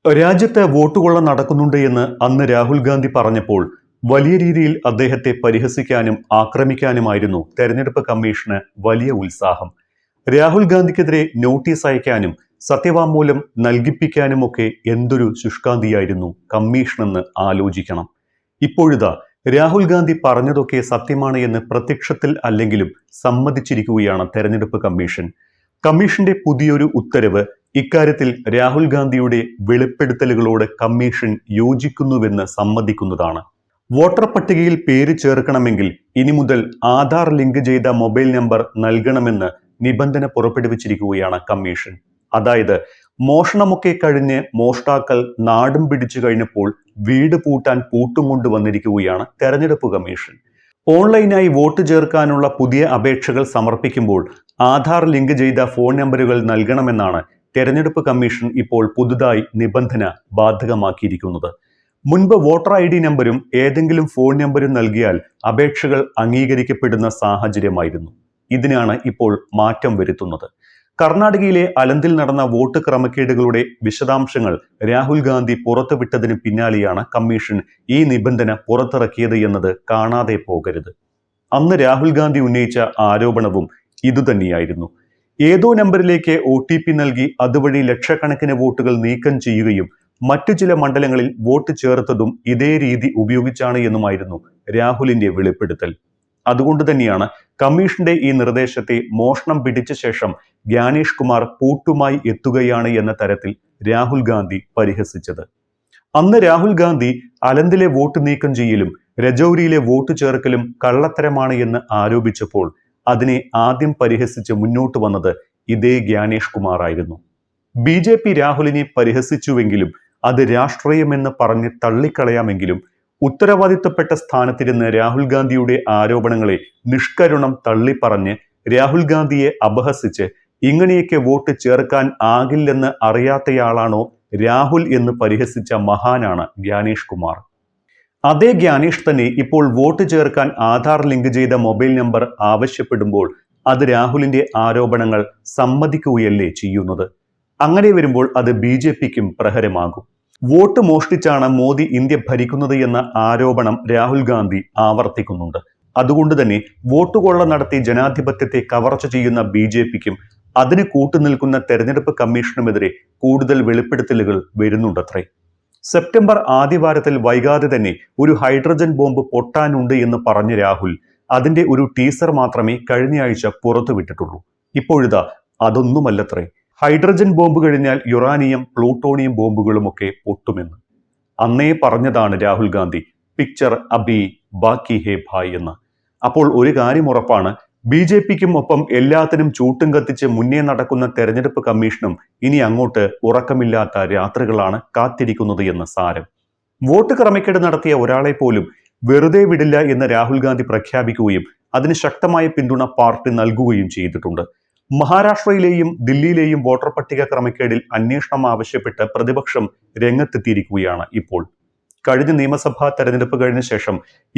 രാജ്യത്ത് വോട്ടുകൊള്ള നടക്കുന്നുണ്ട് എന്ന് അന്ന് രാഹുൽ ഗാന്ധി പറഞ്ഞപ്പോൾ വലിയ രീതിയിൽ അദ്ദേഹത്തെ പരിഹസിക്കാനും ആക്രമിക്കാനുമായിരുന്നു തെരഞ്ഞെടുപ്പ് കമ്മീഷന് വലിയ ഉത്സാഹം. രാഹുൽ ഗാന്ധിക്കെതിരെ നോട്ടീസ് അയക്കാനും സത്യവാങ്മൂലം നൽകിപ്പിക്കാനുമൊക്കെ എന്തൊരു ശുഷ്കാന്തിയായിരുന്നു കമ്മീഷനെന്ന് ആലോചിക്കണം. ഇപ്പോഴിതാ രാഹുൽ ഗാന്ധി പറഞ്ഞതൊക്കെ സത്യമാണ് എന്ന് പ്രത്യക്ഷത്തിൽ അല്ലെങ്കിലും സമ്മതിച്ചിരിക്കുകയാണ് തെരഞ്ഞെടുപ്പ് കമ്മീഷൻ. കമ്മീഷന്റെ പുതിയൊരു ഉത്തരവ് ഇക്കാര്യത്തിൽ രാഹുൽ ഗാന്ധിയുടെ വെളിപ്പെടുത്തലുകളോട് കമ്മീഷൻ യോജിക്കുന്നുവെന്ന് സമ്മതിക്കുന്നതാണ്. വോട്ടർ പട്ടികയിൽ പേര് ചേർക്കണമെങ്കിൽ ഇനി മുതൽ ആധാർ ലിങ്ക് ചെയ്ത മൊബൈൽ നമ്പർ നൽകണമെന്ന് നിബന്ധന പുറപ്പെടുവിച്ചിരിക്കുകയാണ് കമ്മീഷൻ. അതായത് മോഷണമൊക്കെ കഴിഞ്ഞ് മോഷ്ടാക്കൾ നാടും പിടിച്ചു കഴിഞ്ഞപ്പോൾ വീട് പൂട്ടാൻ പൂട്ടും കൊണ്ടുവന്നിരിക്കുകയാണ് തെരഞ്ഞെടുപ്പ് കമ്മീഷൻ. ഓൺലൈനായി വോട്ട് ചേർക്കാനുള്ള പുതിയ അപേക്ഷകൾ സമർപ്പിക്കുമ്പോൾ ആധാർ ലിങ്ക് ചെയ്ത ഫോൺ നമ്പറുകൾ നൽകണമെന്നാണ് തെരഞ്ഞെടുപ്പ് കമ്മീഷൻ ഇപ്പോൾ പുതുതായി നിബന്ധന ബാധകമാക്കിയിരിക്കുന്നത്. മുൻപ് വോട്ടർ ID നമ്പരും ഏതെങ്കിലും ഫോൺ നമ്പരും നൽകിയാൽ അപേക്ഷകൾ അംഗീകരിക്കപ്പെടുന്ന സാഹചര്യമായിരുന്നു. ഇതിനാണ് ഇപ്പോൾ മാറ്റം വരുത്തുന്നത്. കർണാടകയിലെ അലന്തിൽ നടന്ന വോട്ട് ക്രമക്കേടുകളുടെ വിശദാംശങ്ങൾ രാഹുൽ ഗാന്ധി പുറത്തുവിട്ടതിന് പിന്നാലെയാണ് കമ്മീഷൻ ഈ നിബന്ധന പുറത്തിറക്കിയത് എന്നത് കാണാതെ പോകരുത്. അന്ന് രാഹുൽ ഗാന്ധി ഉന്നയിച്ച ആരോപണവും ഇതുതന്നെയായിരുന്നു. ഏതോ നമ്പറിലേക്ക് OTP നൽകി അതുവഴി ലക്ഷക്കണക്കിന് വോട്ടുകൾ നീക്കം ചെയ്യുകയും മറ്റു ചില മണ്ഡലങ്ങളിൽ വോട്ട് ചേർത്തതും ഇതേ രീതി ഉപയോഗിച്ചാണ് എന്നുമായിരുന്നു രാഹുലിന്റെ വെളിപ്പെടുത്തൽ. അതുകൊണ്ട് തന്നെയാണ് കമ്മീഷന്റെ ഈ നിർദ്ദേശത്തെ മോഷണം പിടിച്ച ശേഷം ജ്ഞാനേഷ് കുമാർ പൂട്ടുമായി എത്തുകയാണ് എന്ന തരത്തിൽ രാഹുൽ ഗാന്ധി പരിഹസിച്ചത്. അന്ന് രാഹുൽ ഗാന്ധി അലന്തിലെ വോട്ട് നീക്കം ചെയ്യലും രജൌരിയിലെ വോട്ട് ചേർക്കലും കള്ളത്തരമാണ് എന്ന് ആരോപിച്ചപ്പോൾ അതിനെ ആദ്യം പരിഹസിച്ച് മുന്നോട്ട് വന്നത് ഇതേ ജ്ഞാനേഷ് കുമാർ ആയിരുന്നു. BJP രാഹുലിനെ പരിഹസിച്ചുവെങ്കിലും അത് രാഷ്ട്രീയമെന്ന് പറഞ്ഞ് തള്ളിക്കളയാമെങ്കിലും ഉത്തരവാദിത്തപ്പെട്ട സ്ഥാനത്തിരുന്ന് രാഹുൽ ഗാന്ധിയുടെ ആരോപണങ്ങളെ നിഷ്കരുണം തള്ളിപ്പറഞ്ഞ് രാഹുൽ ഗാന്ധിയെ അപഹസിച്ച് ഇങ്ങനെയൊക്കെ വോട്ട് ചേർക്കാൻ ആകില്ലെന്ന് അറിയാത്തയാളാണോ രാഹുൽ എന്ന് പരിഹസിച്ച മഹാനാണ് ജ്ഞാനേഷ് കുമാർ. അതേ ജ്ഞാനേഷ് തന്നെ ഇപ്പോൾ വോട്ട് ചേർക്കാൻ ആധാർ ലിങ്ക് ചെയ്ത മൊബൈൽ നമ്പർ ആവശ്യപ്പെടുമ്പോൾ അത് രാഹുലിന്റെ ആരോപണങ്ങൾ സമ്മതിക്കുകയല്ലേ ചെയ്യുന്നത്. അങ്ങനെ വരുമ്പോൾ അത് BJPക്കും പ്രഹരമാകും. വോട്ട് മോഷ്ടിച്ചാണ് മോദി ഇന്ത്യ ഭരിക്കുന്നത് എന്ന ആരോപണം രാഹുൽ ഗാന്ധി ആവർത്തിക്കുന്നുണ്ട്. അതുകൊണ്ട് തന്നെ വോട്ടുകൊള്ള നടത്തി ജനാധിപത്യത്തെ കവർച്ച ചെയ്യുന്ന BJPക്കും അതിന് കൂട്ടുനിൽക്കുന്ന തെരഞ്ഞെടുപ്പ് കമ്മീഷനുമെതിരെ കൂടുതൽ വെളിപ്പെടുത്തലുകൾ വരുന്നുണ്ടത്രേ. സെപ്റ്റംബർ ആദ്യവാരത്തിൽ വൈകാതെ തന്നെ ഒരു ഹൈഡ്രജൻ ബോംബ് പൊട്ടാനുണ്ട് എന്ന് പറഞ്ഞ രാഹുൽ അതിന്റെ ഒരു ടീസർ മാത്രമേ കഴിഞ്ഞയാഴ്ച പുറത്തുവിട്ടിട്ടുള്ളൂ. ഇപ്പോഴിതാ അതൊന്നുമല്ലത്രേ. ഹൈഡ്രജൻ ബോംബ് കഴിഞ്ഞാൽ യുറാനിയം, പ്ലൂട്ടോണിയം ബോംബുകളുമൊക്കെ പൊട്ടുമെന്ന് അന്നേ പറഞ്ഞതാണ് രാഹുൽ ഗാന്ധി. പിക്ചർ അബി ബാക്കി ഹേ ഭായ് എന്ന്. അപ്പോൾ ഒരു കാര്യം ഉറപ്പാണ്, BJPക്കും ഒപ്പം എല്ലാത്തിനും ചൂട്ടും കത്തിച്ച് മുന്നേ നടക്കുന്ന തെരഞ്ഞെടുപ്പ് കമ്മീഷനും ഇനി അങ്ങോട്ട് ഉറക്കമില്ലാത്ത രാത്രികളാണ് കാത്തിരിക്കുന്നത് എന്ന് സാരം. വോട്ട് ക്രമക്കേട് നടത്തിയ ഒരാളെ പോലും വെറുതെ വിടില്ല എന്ന് രാഹുൽ ഗാന്ധി പ്രഖ്യാപിക്കുകയും അതിന് ശക്തമായ പിന്തുണ പാർട്ടി നൽകുകയും ചെയ്തിട്ടുണ്ട്. മഹാരാഷ്ട്രയിലെയും ദില്ലിയിലെയും വോട്ടർ പട്ടിക ക്രമക്കേടിൽ അന്വേഷണം ആവശ്യപ്പെട്ട് പ്രതിപക്ഷം രംഗത്തെത്തിയിരിക്കുകയാണ് ഇപ്പോൾ. കഴിഞ്ഞ നിയമസഭാ തെരഞ്ഞെടുപ്പ് കഴിഞ്ഞ ശേഷം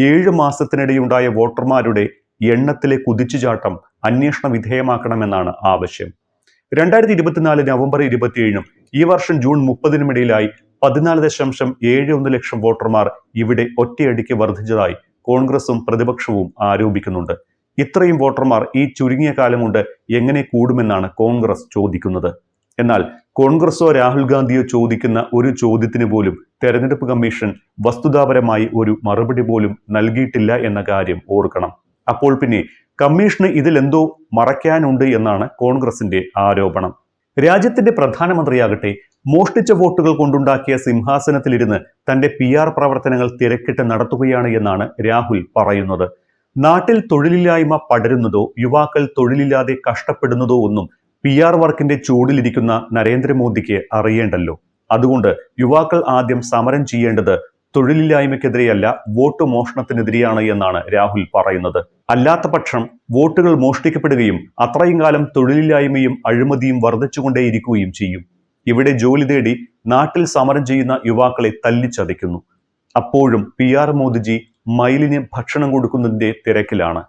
7 മാസത്തിനിടെയുണ്ടായ വോട്ടർമാരുടെ എണ്ണത്തിലെ കുതിച്ചുചാട്ടം അന്വേഷണ വിധേയമാക്കണമെന്നാണ് ആവശ്യം. 2024 നവംബർ 27-നും ഈ വർഷം ജൂൺ 30-നും ഇടയിലായി 14.71 ലക്ഷം വോട്ടർമാർ ഇവിടെ ഒറ്റയടിക്ക് വർദ്ധിച്ചതായി കോൺഗ്രസും പ്രതിപക്ഷവും ആരോപിക്കുന്നുണ്ട്. ഇത്രയും വോട്ടർമാർ ഈ ചുരുങ്ങിയ കാലം കൊണ്ട് എങ്ങനെ കൂടുമെന്നാണ് കോൺഗ്രസ് ചോദിക്കുന്നത്. എന്നാൽ കോൺഗ്രസോ രാഹുൽ ഗാന്ധിയോ ചോദിക്കുന്ന ഒരു ചോദ്യത്തിന് പോലും തെരഞ്ഞെടുപ്പ് കമ്മീഷൻ വസ്തുതാപരമായി ഒരു മറുപടി പോലും നൽകിയിട്ടില്ല എന്ന കാര്യം ഓർക്കണം. അപ്പോൾ പിന്നെ കമ്മീഷന് ഇതിലെന്തോ മറയ്ക്കാനുണ്ട് എന്നാണ് കോൺഗ്രസിന്റെ ആരോപണം. രാജ്യത്തിന്റെ പ്രധാനമന്ത്രിയാകട്ടെ മോഷ്ടിച്ച വോട്ടുകൾ കൊണ്ടുണ്ടാക്കിയ സിംഹാസനത്തിലിരുന്ന് തന്റെ PR പ്രവർത്തനങ്ങൾ തിരക്കിട്ട് നടത്തുകയാണ് എന്നാണ് രാഹുൽ പറയുന്നത്. നാട്ടിൽ തൊഴിലില്ലായ്മ പടരുന്നതോ യുവാക്കൾ തൊഴിലില്ലാതെ കഷ്ടപ്പെടുന്നതോ ഒന്നും PR വർക്കിന്റെ ചൂടിലിരിക്കുന്ന നരേന്ദ്രമോദിക്ക് അറിയേണ്ടല്ലോ. അതുകൊണ്ട് യുവാക്കൾ ആദ്യം സമരം ചെയ്യേണ്ടത് തൊഴിലില്ലായ്മയ്ക്കെതിരെയല്ല, വോട്ട് മോഷണത്തിനെതിരെയാണ് എന്നാണ് രാഹുൽ പറയുന്നത്. അല്ലാത്ത പക്ഷം വോട്ടുകൾ മോഷ്ടിക്കപ്പെടുകയും അത്രയും കാലം തൊഴിലില്ലായ്മയും അഴിമതിയും വർദ്ധിച്ചുകൊണ്ടേയിരിക്കുകയും ചെയ്യും. ഇവിടെ ജോലി തേടി നാട്ടിൽ സമരം ചെയ്യുന്ന യുവാക്കളെ തല്ലിച്ചതയ്ക്കുന്നു. അപ്പോഴും PR മോദിജി മയിലിന് ഭക്ഷണം കൊടുക്കുന്നതിന്റെ തിരക്കിലാണ്.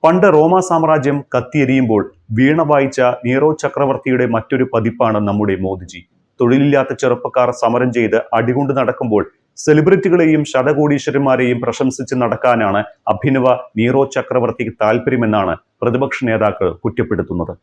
പണ്ട് റോമാ സാമ്രാജ്യം കത്തിയെരിയുമ്പോൾ വീണ വായിച്ച നീറോ ചക്രവർത്തിയുടെ മറ്റൊരു പതിപ്പാണ് നമ്മുടെ മോദിജി. തൊഴിലില്ലാത്ത ചെറുപ്പക്കാർ സമരം ചെയ്ത് അടികൊണ്ട് നടക്കുമ്പോൾ സെലിബ്രിറ്റികളെയും ശതകോടീശ്വരന്മാരെയും പ്രശംസിച്ച് നടക്കാനാണ് അഭിനവ നീറോ ചക്രവർത്തിക്ക് താല്പര്യമെന്നാണ് പ്രതിപക്ഷ നേതാക്കൾ കുറ്റപ്പെടുത്തുന്നത്.